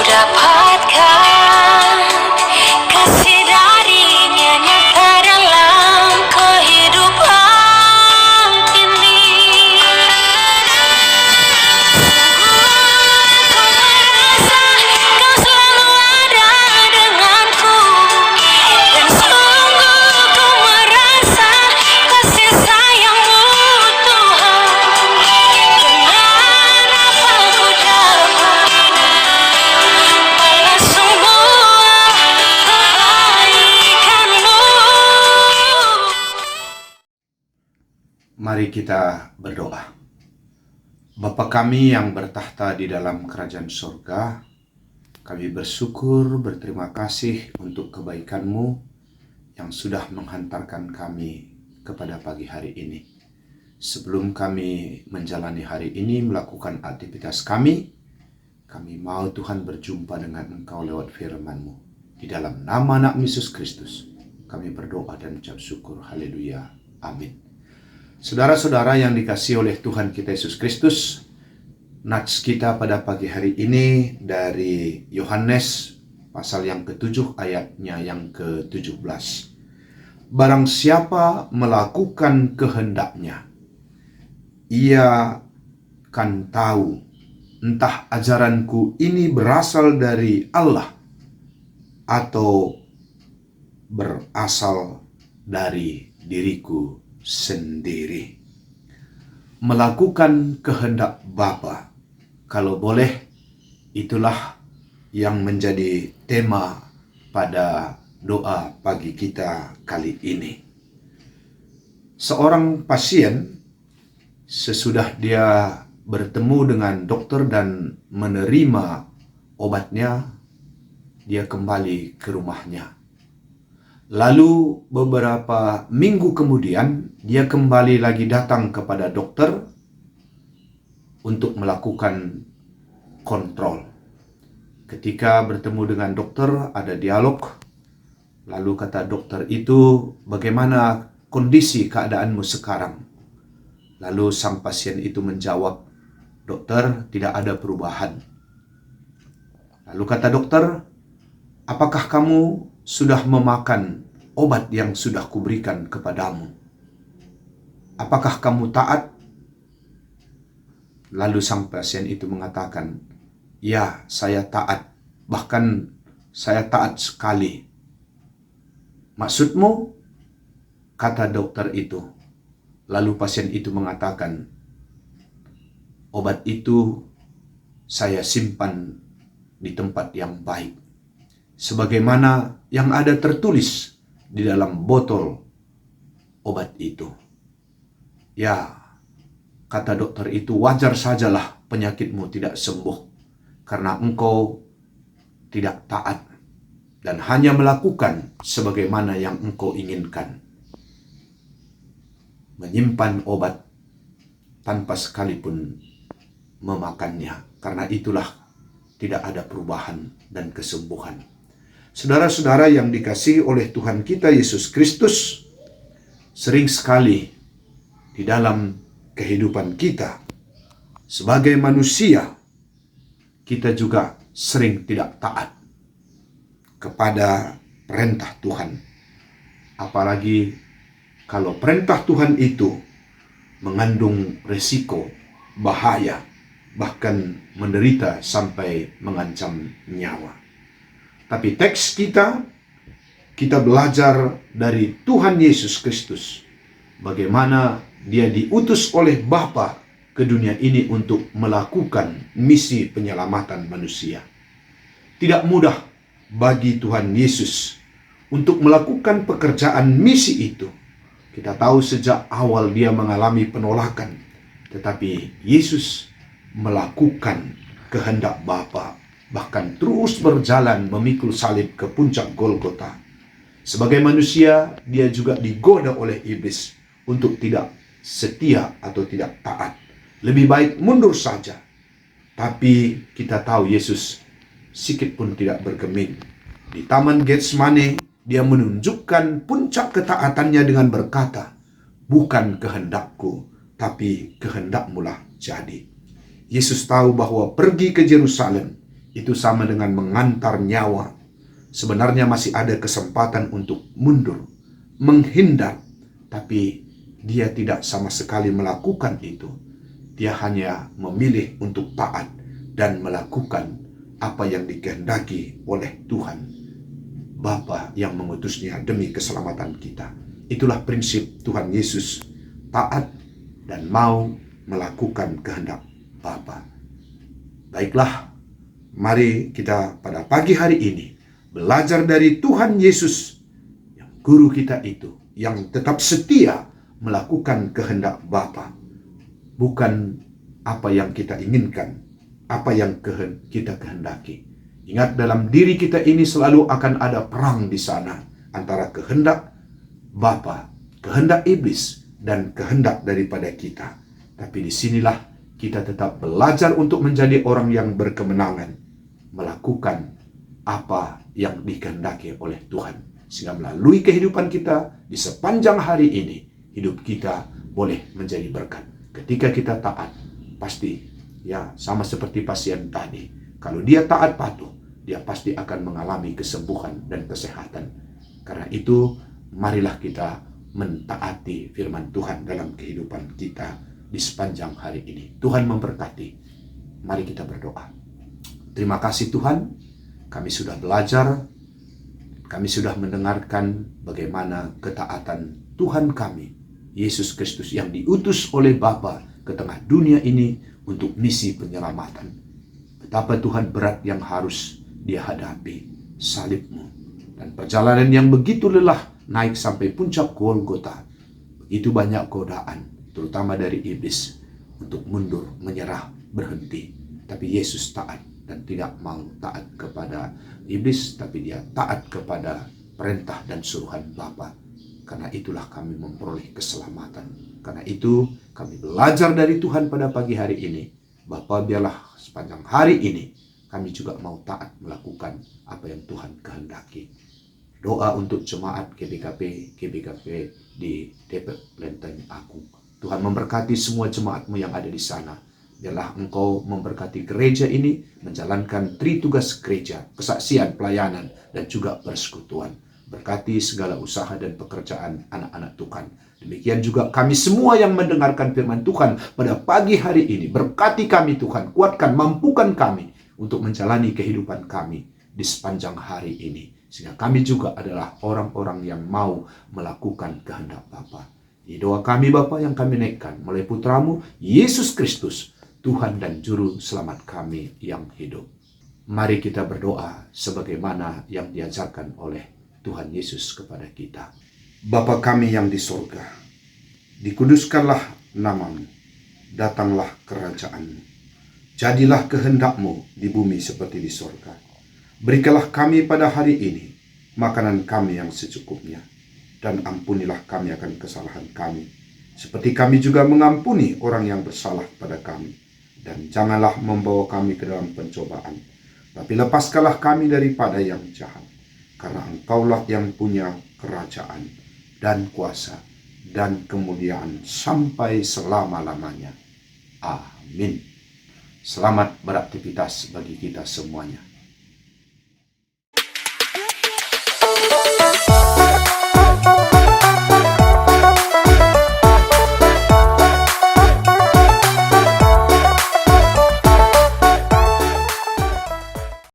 dapatkan kasih darinya nyata dalam kehidupan ini. Sungguh aku merasa kau selalu ada denganku, dan sungguh ku merasa kasih sayangmu Tuhan. Dengan apa ku dapat balas semua kebaikanmu. Mari kita berdoa. Bapa kami yang bertahta di dalam kerajaan surga, kami bersyukur, berterima kasih untuk kebaikan-Mu yang sudah menghantarkan kami kepada pagi hari ini. Sebelum kami menjalani hari ini, melakukan aktivitas kami mau Tuhan berjumpa dengan Engkau lewat firman-Mu. Di dalam nama anak Yesus Kristus, kami berdoa dan ucap syukur. Haleluya. Amin. Saudara-saudara yang dikasihi oleh Tuhan kita Yesus Kristus, nats kita pada pagi hari ini dari Yohanes pasal yang ke-7 ayatnya yang ke-17. Barang siapa melakukan kehendaknya, ia kan tahu entah ajaranku ini berasal dari Allah atau berasal dari diriku sendiri. Melakukan kehendak Bapa, kalau boleh, itulah yang menjadi tema pada doa pagi kita kali ini. Seorang pasien sesudah dia bertemu dengan dokter dan menerima obatnya, dia kembali ke rumahnya. Lalu beberapa minggu kemudian, dia kembali lagi datang kepada dokter untuk melakukan kontrol. Ketika bertemu dengan dokter, ada dialog. Lalu kata dokter itu, bagaimana kondisi keadaanmu sekarang? Lalu sang pasien itu menjawab, dokter, tidak ada perubahan. Lalu kata dokter, apakah kamu sudah memakan obat yang sudah kuberikan kepadamu? Apakah kamu taat? Lalu sang pasien itu mengatakan, ya, saya taat. Bahkan saya taat sekali. Maksudmu? Kata dokter itu. Lalu pasien itu mengatakan, obat itu saya simpan di tempat yang baik, sebagaimana yang ada tertulis di dalam botol obat itu. Ya, kata dokter itu, wajar sajalah penyakitmu tidak sembuh, karena engkau tidak taat dan hanya melakukan sebagaimana yang engkau inginkan. Menyimpan obat tanpa sekalipun memakannya, karena itulah tidak ada perubahan dan kesembuhan. Saudara-saudara yang dikasihi oleh Tuhan kita Yesus Kristus, sering sekali di dalam kehidupan kita sebagai manusia, kita juga sering tidak taat kepada perintah Tuhan. Apalagi kalau perintah Tuhan itu mengandung risiko, bahaya, bahkan menderita sampai mengancam nyawa. Tapi teks kita belajar dari Tuhan Yesus Kristus, bagaimana dia diutus oleh Bapa ke dunia ini untuk melakukan misi penyelamatan manusia. Tidak mudah bagi Tuhan Yesus untuk melakukan pekerjaan misi itu. Kita tahu sejak awal dia mengalami penolakan, tetapi Yesus melakukan kehendak Bapa, bahkan terus berjalan memikul salib ke puncak Golgota. Sebagai manusia, dia juga digoda oleh iblis untuk tidak setia atau tidak taat. Lebih baik mundur saja. Tapi kita tahu Yesus sikit pun tidak bergeming. Di Taman Getsemane, dia menunjukkan puncak ketaatannya dengan berkata, bukan kehendakku, tapi kehendakmu lah jadi. Yesus tahu bahwa pergi ke Yerusalem itu sama dengan mengantar nyawa. Sebenarnya masih ada kesempatan untuk mundur, menghindar, tapi dia tidak sama sekali melakukan itu. Dia hanya memilih untuk taat dan melakukan apa yang dikehendaki oleh Tuhan Bapa yang mengutusnya demi keselamatan kita. Itulah prinsip Tuhan Yesus, taat dan mau melakukan kehendak Bapa. Baiklah, mari kita pada pagi hari ini belajar dari Tuhan Yesus, yang guru kita itu, yang tetap setia melakukan kehendak Bapa. Bukan apa yang kita inginkan, apa yang kita kehendaki. Ingat, dalam diri kita ini selalu akan ada perang di sana antara kehendak Bapa, kehendak iblis, dan kehendak daripada kita. Tapi disinilah kita tetap belajar untuk menjadi orang yang berkemenangan, melakukan apa yang dikehendaki oleh Tuhan. Sehingga melalui kehidupan kita di sepanjang hari ini, hidup kita boleh menjadi berkat. Ketika kita taat, pasti ya sama seperti pasien tadi. Kalau dia taat patuh, dia pasti akan mengalami kesembuhan dan kesehatan. Karena itu, marilah kita mentaati firman Tuhan dalam kehidupan kita di sepanjang hari ini. Tuhan memberkati. Mari kita berdoa. Terima kasih Tuhan, kami sudah belajar, kami sudah mendengarkan bagaimana ketaatan Tuhan kami, Yesus Kristus, yang diutus oleh Bapa ke tengah dunia ini untuk misi penyelamatan. Betapa Tuhan berat yang harus dia hadapi, salib-Mu, dan perjalanan yang begitu lelah naik sampai puncak Golgota. Begitu banyak godaan, terutama dari iblis, untuk mundur, menyerah, berhenti. Tapi Yesus taat dan tidak mau taat kepada iblis, tapi dia taat kepada perintah dan suruhan Bapa. Karena itulah kami memperoleh keselamatan. Karena itu kami belajar dari Tuhan pada pagi hari ini. Bapa, biarlah sepanjang hari ini kami juga mau taat melakukan apa yang Tuhan kehendaki. Doa untuk jemaat GBKP di Depok Lenteng Agung. Tuhan memberkati semua jemaat-Mu yang ada di sana. Biarlah Engkau memberkati gereja ini menjalankan tritugas gereja, kesaksian, pelayanan, dan juga persekutuan. Berkati segala usaha dan pekerjaan anak-anak Tuhan. Demikian juga kami semua yang mendengarkan firman Tuhan pada pagi hari ini. Berkati kami Tuhan, kuatkan, mampukan kami untuk menjalani kehidupan kami di sepanjang hari ini. Sehingga kami juga adalah orang-orang yang mau melakukan kehendak Bapa. Di doa kami Bapa yang kami naikkan melalui putra-Mu, Yesus Kristus, Tuhan dan Juru Selamat kami yang hidup. Mari kita berdoa sebagaimana yang diajarkan oleh Tuhan Yesus kepada kita. Bapa kami yang di sorga, dikuduskanlah nama-Mu, datanglah kerajaan-Mu. Jadilah kehendak-Mu di bumi seperti di sorga. Berikanlah kami pada hari ini makanan kami yang secukupnya, dan ampunilah kami akan kesalahan kami, seperti kami juga mengampuni orang yang bersalah pada kami. Dan janganlah membawa kami ke dalam pencobaan, tapi lepaskanlah kami daripada yang jahat. Karena Engkaulah yang punya kerajaan dan kuasa dan kemuliaan sampai selama-lamanya. Amin. Selamat beraktivitas bagi kita semuanya.